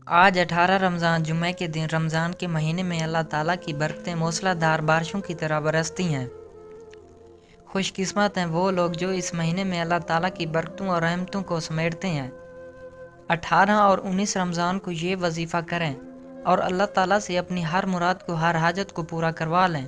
آج 18 رمضان جمعہ کے دن رمضان کے مہینے میں اللہ تعالیٰ کی برکتیں موسلادھار بارشوں کی طرح برستی ہیں۔ خوش قسمت ہیں وہ لوگ جو اس مہینے میں اللہ تعالیٰ کی برکتوں اور رحمتوں کو سمیٹتے ہیں۔ 18 اور 19 رمضان کو یہ وظیفہ کریں اور اللہ تعالیٰ سے اپنی ہر مراد کو، ہر حاجت کو پورا کروا لیں۔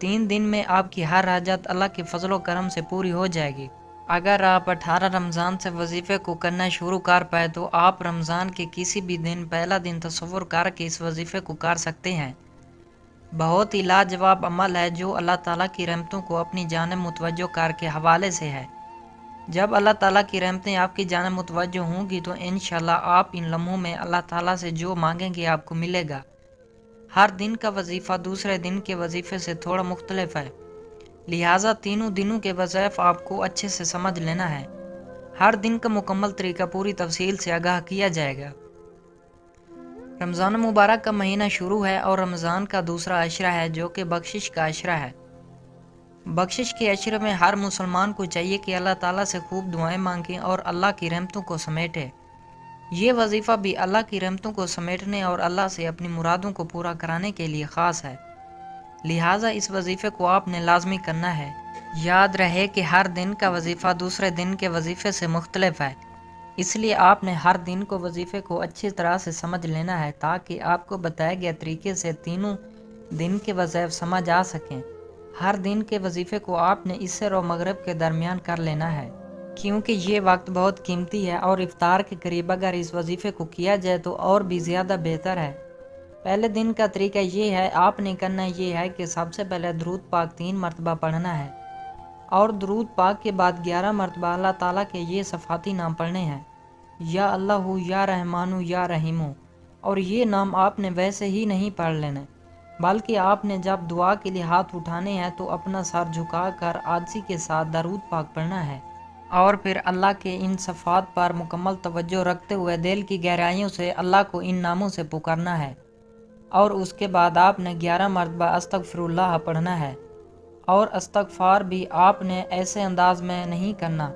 3 دن میں آپ کی ہر حاجت اللہ کے فضل و کرم سے پوری ہو جائے گی۔ اگر آپ 18 رمضان سے وظیفے کو کرنا شروع کر پائے تو آپ رمضان کے کسی بھی دن پہلا دن تصور کر کے اس وظیفے کو کر سکتے ہیں۔ بہت ہی لاجواب عمل ہے جو اللہ تعالیٰ کی رحمتوں کو اپنی جانب متوجہ کر کے حوالے سے ہے۔ جب اللہ تعالیٰ کی رحمتیں آپ کی جانب متوجہ ہوں گی تو انشاءاللہ آپ ان لمحوں میں اللہ تعالیٰ سے جو مانگیں گے آپ کو ملے گا۔ ہر دن کا وظیفہ دوسرے دن کے وظیفے سے تھوڑا مختلف ہے، لہٰذا تینوں دنوں کے وظائف آپ کو اچھے سے سمجھ لینا ہے۔ ہر دن کا مکمل طریقہ پوری تفصیل سے آگاہ کیا جائے گا۔ رمضان مبارک کا مہینہ شروع ہے اور رمضان کا دوسرا عشرہ ہے جو کہ بخشش کا عشرہ ہے۔ بخشش کے عشرے میں ہر مسلمان کو چاہیے کہ اللہ تعالیٰ سے خوب دعائیں مانگیں اور اللہ کی رحمتوں کو سمیٹے۔ یہ وظیفہ بھی اللہ کی رحمتوں کو سمیٹنے اور اللہ سے اپنی مرادوں کو پورا کرانے کے لیے خاص ہے، لہٰذا اس وظیفے کو آپ نے لازمی کرنا ہے۔ یاد رہے کہ ہر دن کا وظیفہ دوسرے دن کے وظیفے سے مختلف ہے، اس لیے آپ نے ہر دن کو وظیفے کو اچھی طرح سے سمجھ لینا ہے تاکہ آپ کو بتائے گئے طریقے سے تینوں دن کے وظائف سمجھ آ سکیں۔ ہر دن کے وظیفے کو آپ نے عصر و مغرب کے درمیان کر لینا ہے، کیونکہ یہ وقت بہت قیمتی ہے اور افطار کے قریب اگر اس وظیفے کو کیا جائے تو اور بھی زیادہ بہتر ہے۔ پہلے دن کا طریقہ یہ ہے، آپ نے کرنا یہ ہے کہ سب سے پہلے درود پاک 3 مرتبہ پڑھنا ہے اور درود پاک کے بعد 11 مرتبہ اللہ تعالیٰ کے یہ صفاتی نام پڑھنے ہیں، یا اللہ، یا رحمانو، یا رحیمو۔ اور یہ نام آپ نے ویسے ہی نہیں پڑھ لینے، بلکہ آپ نے جب دعا کے لیے ہاتھ اٹھانے ہیں تو اپنا سر جھکا کر عاجزی کے ساتھ درود پاک پڑھنا ہے اور پھر اللہ کے ان صفات پر مکمل توجہ رکھتے ہوئے دل کی گہرائیوں سے اللہ کو ان ناموں سے پکارنا ہے، اور اس کے بعد آپ نے 11 مرتبہ استغفر اللہ پڑھنا ہے۔ اور استغفار بھی آپ نے ایسے انداز میں نہیں کرنا،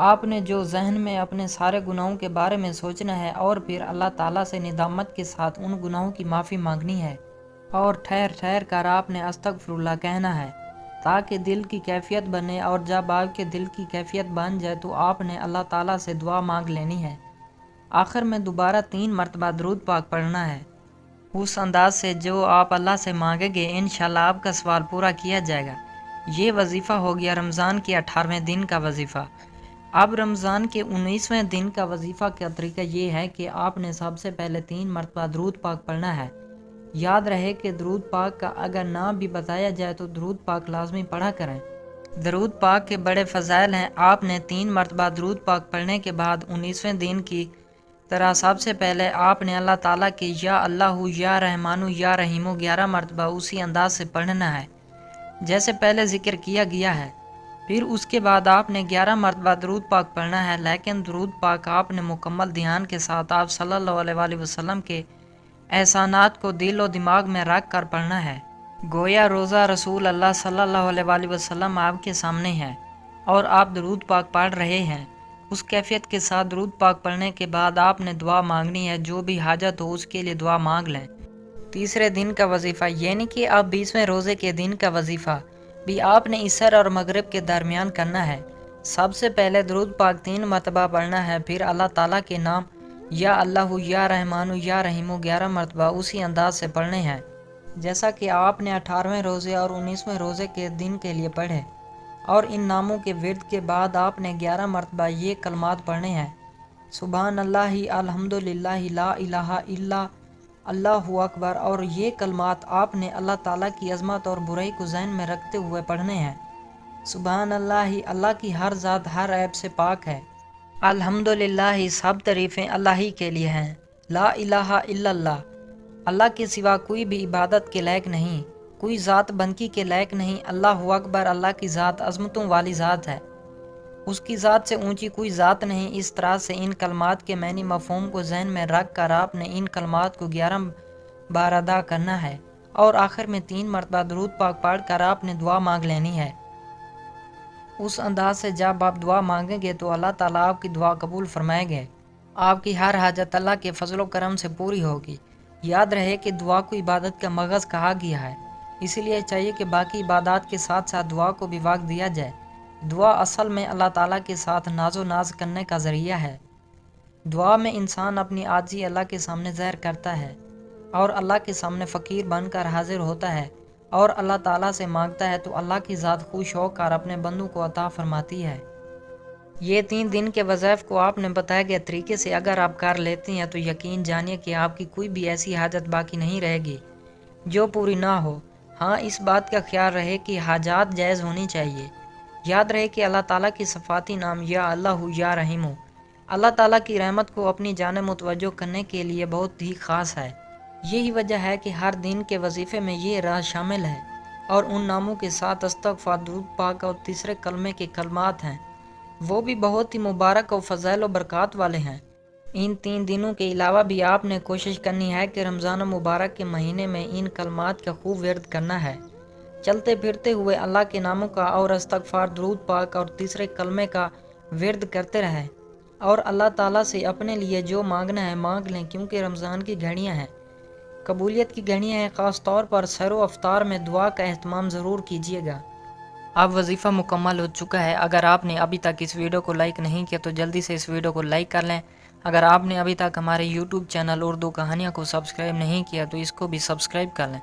آپ نے جو ذہن میں اپنے سارے گناہوں کے بارے میں سوچنا ہے اور پھر اللہ تعالیٰ سے ندامت کے ساتھ ان گناہوں کی معافی مانگنی ہے، اور ٹھہر ٹھہر کر آپ نے استغفر اللہ کہنا ہے تاکہ دل کی کیفیت بنے، اور جب آپ کے دل کی کیفیت بن جائے تو آپ نے اللہ تعالیٰ سے دعا مانگ لینی ہے۔ آخر میں دوبارہ 3 مرتبہ درود پاک پڑھنا ہے، اس انداز سے جو آپ اللہ سے مانگیں گے انشاءاللہ آپ کا سوال پورا کیا جائے گا۔ یہ وظیفہ ہو گیا رمضان کے 18ویں دن کا وظیفہ۔ اب رمضان کے 19ویں دن کا وظیفہ کا طریقہ یہ ہے کہ آپ نے سب سے پہلے 3 مرتبہ درود پاک پڑھنا ہے۔ یاد رہے کہ درود پاک کا اگر نہ بھی بتایا جائے تو درود پاک لازمی پڑھا کریں۔ درود پاک کے بڑے فضائل ہیں۔ آپ نے 3 مرتبہ درود پاک پڑھنے کے بعد 19ویں دن کی طرح سب سے پہلے آپ نے اللہ تعالیٰ کے یا اللہ، یا رحمانو، یا رحیمو 11 مرتبہ اسی انداز سے پڑھنا ہے جیسے پہلے ذکر کیا گیا ہے۔ پھر اس کے بعد آپ نے 11 مرتبہ درود پاک پڑھنا ہے، لیکن درود پاک آپ نے مکمل دھیان کے ساتھ آپ صلی اللہ علیہ وآلہ وسلم کے احسانات کو دل و دماغ میں رکھ کر پڑھنا ہے، گویا روزہ رسول اللہ صلی اللہ علیہ وآلہ وسلم آپ کے سامنے ہے اور آپ درود پاک پڑھ رہے ہیں۔ اس کیفیت کے ساتھ درود پاک پڑھنے کے بعد آپ نے دعا مانگنی ہے، جو بھی حاجت ہو اس کے لیے دعا مانگ لیں۔ تیسرے دن کا وظیفہ یعنی کہ اب 20ویں روزے کے دن کا وظیفہ بھی آپ نے عصر اور مغرب کے درمیان کرنا ہے۔ سب سے پہلے درود پاک 3 مرتبہ پڑھنا ہے، پھر اللہ تعالیٰ کے نام یا اللہ، یا رحمانو، یا رحیمو 11 مرتبہ اسی انداز سے پڑھنے ہیں جیسا کہ آپ نے 18ویں روزے اور 19ویں روزے کے دن کے لیے پڑھے، اور ان ناموں کے ورد کے بعد آپ نے 11 مرتبہ یہ کلمات پڑھنے ہیں، سبحان اللہ، الحمدللہ، لا الہ الا اللہ اکبر۔ اور یہ کلمات آپ نے اللہ تعالیٰ کی عظمت اور برائی کو ذہن میں رکھتے ہوئے پڑھنے ہیں۔ سبحان اللہ، اللہ کی ہر ذات ہر عیب سے پاک ہے۔ الحمدللہ، سب تعریفیں اللہ ہی کے لیے ہیں۔ لا الہ الا اللہ، اللہ کے سوا کوئی بھی عبادت کے لائق نہیں، کوئی ذات بندگی کے لائق نہیں۔ اللہ اکبر، اللہ کی ذات عظمتوں والی ذات ہے، اس کی ذات سے اونچی کوئی ذات نہیں۔ اس طرح سے ان کلمات کے معنی مفہوم کو ذہن میں رکھ کر آپ نے ان کلمات کو 11 بار ادا کرنا ہے، اور آخر میں 3 مرتبہ درود پاک پڑھ کر آپ نے دعا مانگ لینی ہے۔ اس انداز سے جب آپ دعا مانگیں گے تو اللہ تعالیٰ آپ کی دعا قبول فرمائیں گے۔ آپ کی ہر حاجت اللہ کے فضل و کرم سے پوری ہوگی۔ یاد رہے کہ دعا کو عبادت کا مغز کہا گیا ہے، اسی لیے چاہیے کہ باقی عبادات کے ساتھ ساتھ دعا کو بھی وقت دیا جائے۔ دعا اصل میں اللہ تعالیٰ کے ساتھ ناز و ناز کرنے کا ذریعہ ہے۔ دعا میں انسان اپنی عاجزی اللہ کے سامنے ظاہر کرتا ہے اور اللہ کے سامنے فقیر بن کر حاضر ہوتا ہے اور اللہ تعالیٰ سے مانگتا ہے تو اللہ کی ذات خوش ہو کر اپنے بندوں کو عطا فرماتی ہے۔ یہ 3 دن کے وظائف کو آپ نے بتائے گئے طریقے سے اگر آپ کر لیتے ہیں تو یقین جانیے کہ آپ کی کوئی بھی ایسی حاجت باقی نہیں رہے گی جو پوری نہ ہو۔ ہاں، اس بات کا خیال رہے کہ حاجات جائز ہونی چاہیے۔ یاد رہے کہ اللہ تعالیٰ کی صفاتی نام یا اللہ یا رحیم ہو۔ اللہ تعالیٰ کی رحمت کو اپنی جانب متوجہ کرنے کے لیے بہت ہی خاص ہے۔ یہی وجہ ہے کہ ہر دن کے وظیفے میں یہ راز شامل ہے اور ان ناموں کے ساتھ استغفار، درود پاک اور تیسرے کلمے کے کلمات ہیں، وہ بھی بہت ہی مبارک اور فضائل و برکات والے ہیں۔ ان 3 دنوں کے علاوہ بھی آپ نے کوشش کرنی ہے کہ رمضان مبارک کے مہینے میں ان کلمات کا خوب ورد کرنا ہے۔ چلتے پھرتے ہوئے اللہ کے ناموں کا اور استغفار، درود پاک اور تیسرے کلمے کا ورد کرتے رہیں اور اللہ تعالیٰ سے اپنے لیے جو مانگنا ہے مانگ لیں، کیونکہ رمضان کی گھڑیاں ہیں، قبولیت کی گھڑیاں ہیں۔ خاص طور پر سحر و افطار میں دعا کا اہتمام ضرور کیجیے گا۔ اب وظیفہ مکمل ہو چکا ہے۔ اگر آپ نے ابھی تک اس ویڈیو کو لائک نہیں کیا تو جلدی سے اس ویڈیو کو لائک کر لیں۔ اگر آپ نے ابھی تک ہمارے یوٹیوب چینل اردو کہانیاں کو سبسکرائب نہیں کیا تو اس کو بھی سبسکرائب کر لیں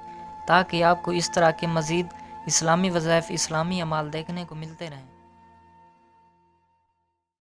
تاکہ آپ کو اس طرح کے مزید اسلامی وظائف، اسلامی اعمال دیکھنے کو ملتے رہیں۔